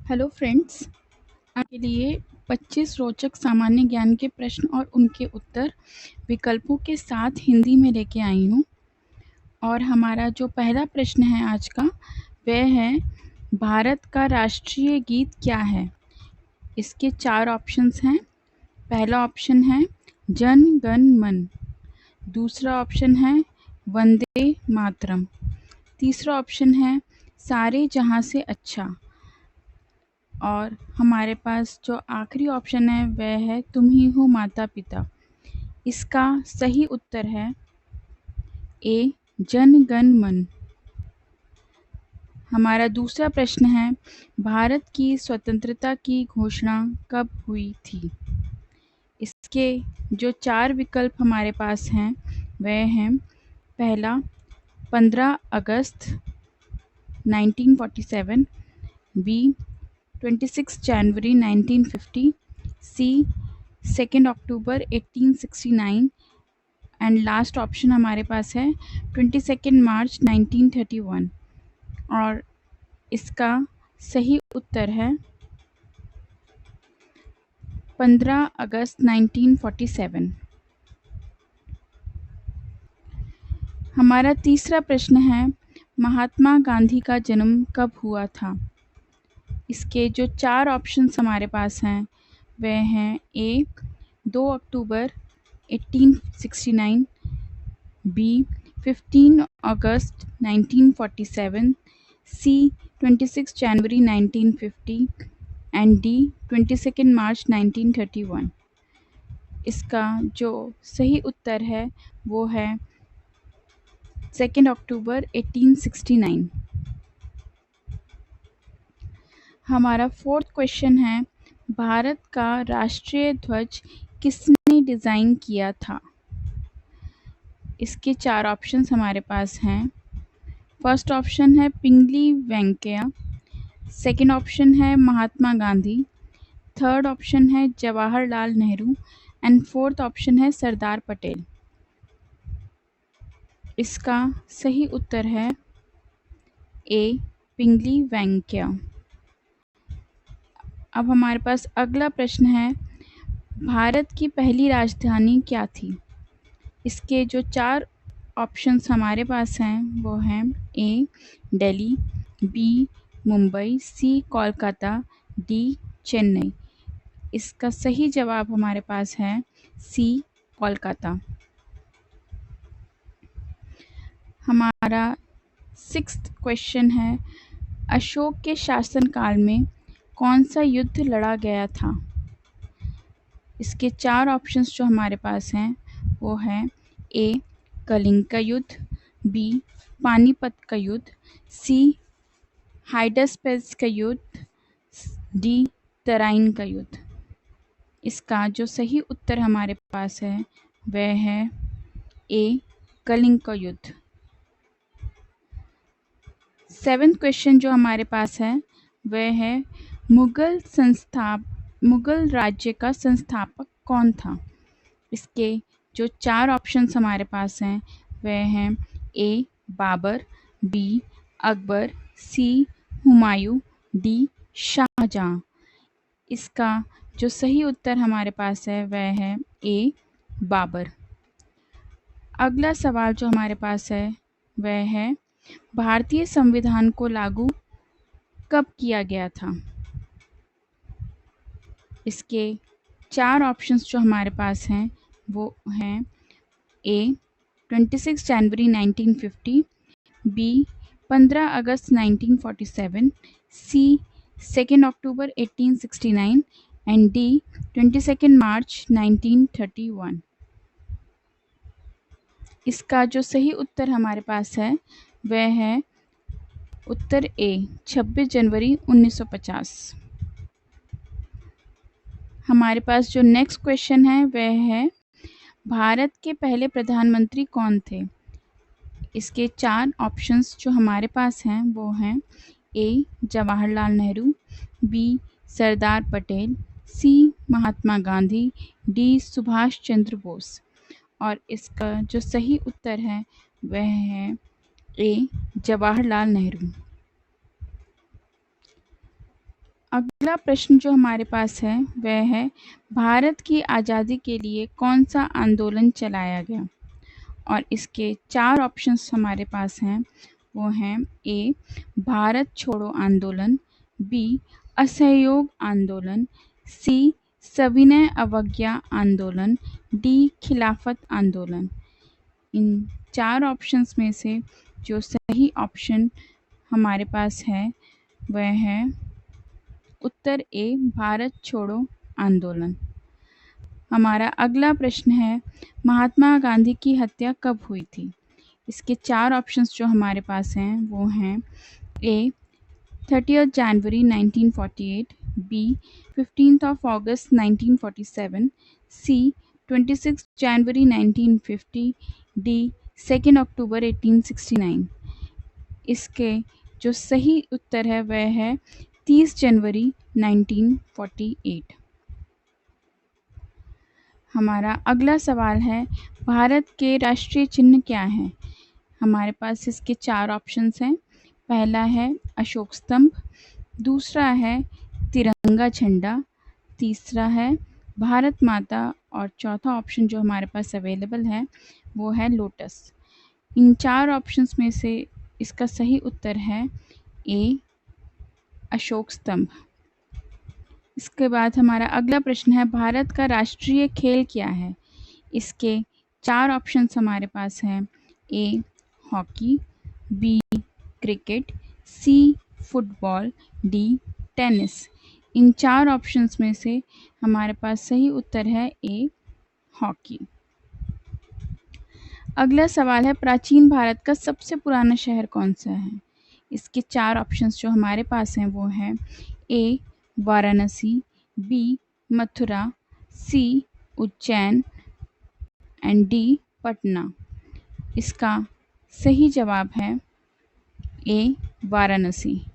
Hello friends, आपके लिए 25 रोचक सामान्य ज्ञान के प्रश्न और उनके उत्तर विकल्पों के साथ हिंदी में लेके आई हूँ। और हमारा जो पहला प्रश्न है आज का, वह है भारत का राष्ट्रीय गीत क्या है? इसके 4 ऑप्शंस हैं। पहला ऑप्शन है जन गण मन, दूसरा ऑप्शन है वंदे मातरम, तीसरा ऑप्शन है सारे जहाँ से अच्छा, और हमारे पास जो आखिरी ऑप्शन है वह है तुम ही हो माता पिता। इसका सही उत्तर है ए जन गण मन। हमारा दूसरा प्रश्न है भारत की स्वतंत्रता की घोषणा कब हुई थी? इसके जो 4 विकल्प हमारे पास हैं वह हैं पहला 15 अगस्त 1947, बी 26 जनवरी 1950, सी 2 अक्टूबर 1869 एंड लास्ट ऑप्शन हमारे पास है 22 मार्च 1931। और इसका सही उत्तर है 15 अगस्त 1947। हमारा तीसरा प्रश्न है महात्मा गांधी का जन्म कब हुआ था? इसके जो 4 ऑप्शंस हमारे पास हैं वह हैं ए 2 अक्टूबर 1869, बी 15 अगस्त 1947, सी 26 जनवरी 1950 एंड डी 22 मार्च 1931। इसका जो सही उत्तर है वो है 2 अक्टूबर 1869। हमारा फोर्थ क्वेश्चन है भारत का राष्ट्रीय ध्वज किसने डिज़ाइन किया था? इसके 4 ऑप्शंस हमारे पास हैं। फर्स्ट ऑप्शन है पिंगली वेंकैया, सेकंड ऑप्शन है महात्मा गांधी, थर्ड ऑप्शन है Jawaharlal Nehru and fourth option है सरदार पटेल। इसका सही उत्तर है ए पिंगली वेंकैया। अब हमारे पास अगला प्रश्न है भारत की पहली राजधानी क्या थी? इसके जो 4 ऑप्शंस हमारे पास हैं वो हैं ए दिल्ली, बी मुंबई, सी कोलकाता, डी चेन्नई। इसका सही जवाब हमारे पास है सी कोलकाता। हमारा 6th क्वेश्चन है अशोक के शासनकाल में कौन सा युद्ध लड़ा गया था? इसके 4 ऑप्शंस जो हमारे पास हैं वो हैं ए कलिंग का युद्ध, बी पानीपत का युद्ध, सी हाइडास्पेस का युद्ध, डी तराइन का युद्ध। इसका जो सही उत्तर हमारे पास है वह है ए कलिंग का युद्ध। 7th क्वेश्चन जो हमारे पास है वह है मुगल राज्य का संस्थापक कौन था? इसके जो 4 ऑप्शंस हमारे पास हैं वह हैं ए बाबर, बी अकबर, सी हुमायूं, डी शाहजहां। इसका जो सही उत्तर हमारे पास है वह है ए बाबर। अगला सवाल जो हमारे पास है वह है भारतीय संविधान को लागू कब किया गया था? इसके 4 ऑप्शंस जो हमारे पास हैं वो हैं ए 26 जनवरी 1950, बी 15 अगस्त 1947, सी 2 अक्टूबर 1869 एंड डी 22 मार्च 1931। इसका जो सही उत्तर हमारे पास है वह है उत्तर ए 26 जनवरी 1950। हमारे पास जो नेक्स्ट क्वेश्चन है वह है भारत के पहले प्रधानमंत्री कौन थे? इसके 4 ऑप्शंस जो हमारे पास हैं वो हैं ए जवाहरलाल नेहरू, बी सरदार पटेल, सी महात्मा गांधी, डी सुभाष चंद्र बोस। और इसका जो सही उत्तर है वह है ए जवाहरलाल नेहरू। अगला प्रश्न जो हमारे पास है वह है, भारत की आज़ादी के लिए कौन सा आंदोलन चलाया गया? और इसके 4 ऑप्शंस हमारे पास हैं, वो हैं ए भारत छोड़ो आंदोलन, बी असहयोग आंदोलन, सी सविनय अवज्ञा आंदोलन, डी खिलाफत आंदोलन। इन 4 ऑप्शंस में से जो सही ऑप्शन हमारे पास है वह है उत्तर ए भारत छोड़ो आंदोलन। हमारा अगला प्रश्न है, महात्मा गांधी की हत्या कब हुई थी? इसके 4 ऑप्शंस जो हमारे पास हैं वो हैं ए 30 जनवरी 1948, बी 15 अगस्त 1947, सी 26 जनवरी 1950, डी 2 अक्टूबर 1869। इसके जो सही उत्तर है वह है 30 जनवरी 1948। हमारा अगला सवाल है, भारत के राष्ट्रीय चिन्ह क्या हैं? हमारे पास इसके 4 ऑप्शंस हैं। पहला है अशोक स्तंभ, दूसरा है तिरंगा झंडा, तीसरा है भारत माता और चौथा ऑप्शन जो हमारे पास अवेलेबल है वो है लोटस। इन 4 ऑप्शंस में से इसका सही उत्तर है ए अशोक स्तंभ। इसके बाद हमारा अगला प्रश्न है, भारत का राष्ट्रीय खेल क्या है? इसके 4 ऑप्शंस हमारे पास हैं, A hockey, B cricket, C football, D tennis. इन 4 ऑप्शंस में से हमारे पास सही उत्तर है ए हॉकी। अगला सवाल है, प्राचीन भारत का सबसे पुराना शहर कौन सा है? इसके 4 ऑप्शंस जो हमारे पास हैं वो हैं A Varanasi, B Mathura, C Ujjain and D Patna. इसका सही जवाब है ए वाराणसी।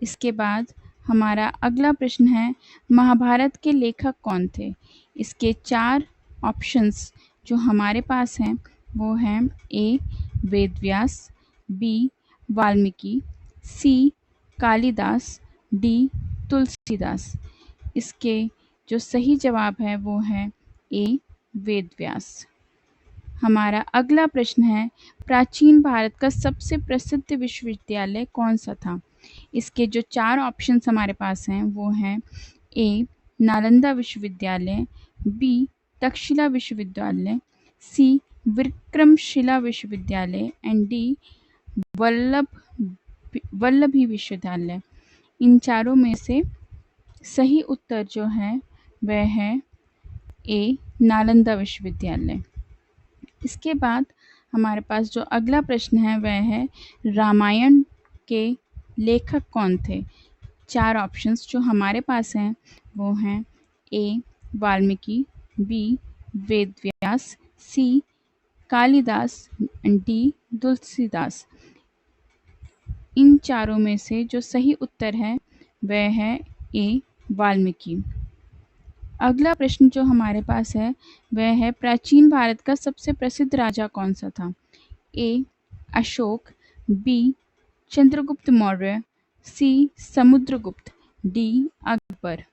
इसके बाद हमारा अगला प्रश्न है, महाभारत के लेखक कौन थे? इसके 4 ऑप्शंस जो हमारे पास हैं वो हैं ए वेदव्यास, बी वाल्मीकि, सी कालिदास, डी तुलसीदास। इसके जो सही जवाब है वो है ए वेदव्यास। हमारा अगला प्रश्न है, प्राचीन भारत का सबसे प्रसिद्ध विश्वविद्यालय कौन सा था? इसके जो 4 ऑप्शंस हमारे पास हैं वो हैं ए नालंदा विश्वविद्यालय, बी तक्षशिला विश्वविद्यालय, सी विक्रमशिला विश्वविद्यालय एंड डी वल्लभी विश्वविद्यालय। इन चारों में से सही उत्तर जो है वह है ए नालंदा विश्वविद्यालय। इसके बाद हमारे पास जो अगला प्रश्न है वह है, रामायण के लेखक कौन थे? 4 ऑप्शंस जो हमारे पास हैं वो हैं A Valmiki, B Vedvyas, C Kalidas and D Tulsidas. इन चारों में से जो सही उत्तर है वह है ए वाल्मीकि। अगला प्रश्न जो हमारे पास है वह है, प्राचीन भारत का सबसे प्रसिद्ध राजा कौन सा था? ए अशोक, बी चंद्रगुप्त मौर्य, सी समुद्रगुप्त, डी अकबर।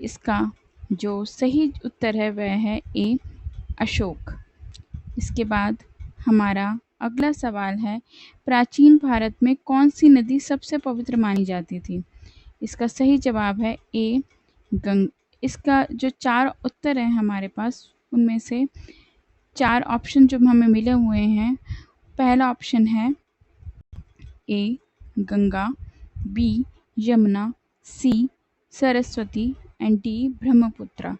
इसका जो सही उत्तर है वह है ए अशोक। इसके बाद हमारा अगला सवाल है, प्राचीन भारत में कौन सी नदी सबसे पवित्र मानी जाती थी? इसका सही जवाब है ए इसका जो 4 उत्तर हैं हमारे पास उनमें से 4 ऑप्शन जो हमें मिले हुए हैं, पहला ऑप्शन है A Ganga, B Yamuna, C Saraswati and D Brahmaputra.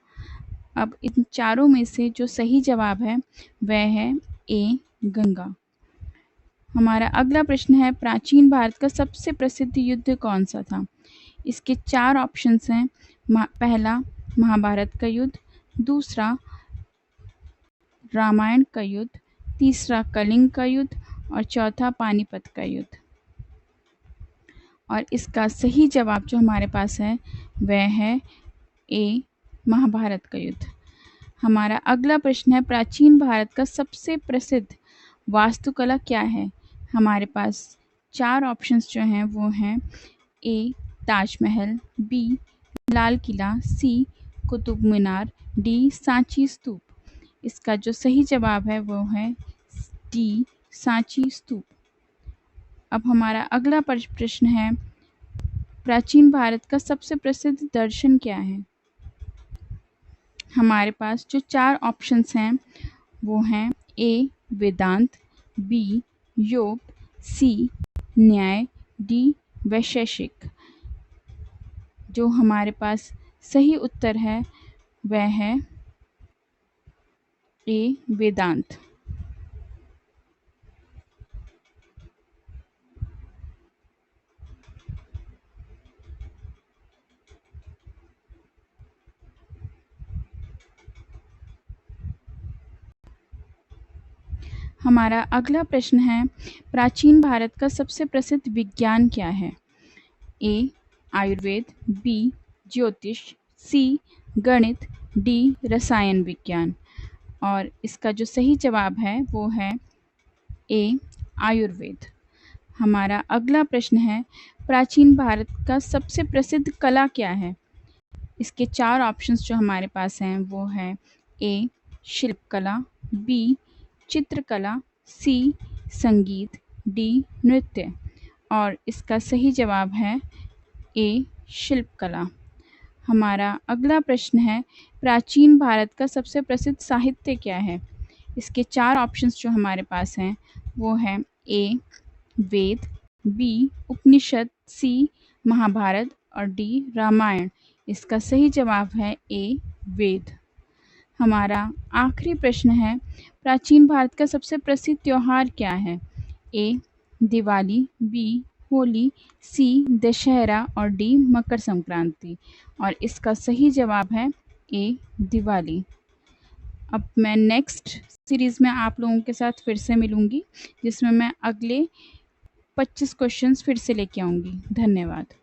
अब इन चारों में से जो सही जवाब है वह है ए गंगा। हमारा अगला प्रश्न है, प्राचीन भारत का सबसे प्रसिद्ध युद्ध कौन सा था? इसके 4 ऑप्शंस हैं, पहला महाभारत का युद्ध, दूसरा रामायण का युद्ध, तीसरा कलिंग का युद्ध और चौथा पानीपत का युद्ध। और इसका सही जवाब जो हमारे पास है वह है ए महाभारत का युद्ध। हमारा अगला प्रश्न है, प्राचीन भारत का सबसे प्रसिद्ध वास्तुकला क्या है? हमारे पास 4 ऑप्शंस जो हैं वो हैं ए ताजमहल, बी लाल किला, सी कुतुब मीनार, डी सांची स्तूप। इसका जो सही जवाब है वो है डी सांची स्तूप। अब हमारा अगला प्रश्न है, प्राचीन भारत का सबसे प्रसिद्ध दर्शन क्या है? हमारे पास जो 4 ऑप्शंस हैं वो हैं ए वेदांत, बी योग, सी न्याय, डी वैशेषिक। जो हमारे पास सही उत्तर है वह है ए वेदांत। हमारा अगला प्रश्न है, प्राचीन भारत का सबसे प्रसिद्ध विज्ञान क्या है? ए आयुर्वेद, बी ज्योतिष, सी गणित, डी रसायन विज्ञान। और इसका जो सही जवाब है वो है ए आयुर्वेद। हमारा अगला प्रश्न है, प्राचीन भारत का सबसे प्रसिद्ध कला क्या है? इसके 4 ऑप्शंस जो हमारे पास हैं वो है ए शिल्पकला, बी चित्रकला, सी संगीत, डी नृत्य। और इसका सही जवाब है ए शिल्पकला। हमारा अगला प्रश्न है, प्राचीन भारत का सबसे प्रसिद्ध साहित्य क्या है? इसके 4 ऑप्शंस जो हमारे पास हैं वो है ए वेद, बी उपनिषद, सी महाभारत और डी रामायण। इसका सही जवाब है ए वेद। हमारा आखिरी प्रश्न है, प्राचीन भारत का सबसे प्रसिद्ध त्योहार क्या है? ए दिवाली, बी होली, सी दशहरा और डी मकर संक्रांति। और इसका सही जवाब है ए दिवाली। अब मैं नेक्स्ट सीरीज़ में आप लोगों के साथ फिर से मिलूँगी, जिसमें मैं अगले 25 क्वेश्चंस फिर से लेके आऊँगी। धन्यवाद।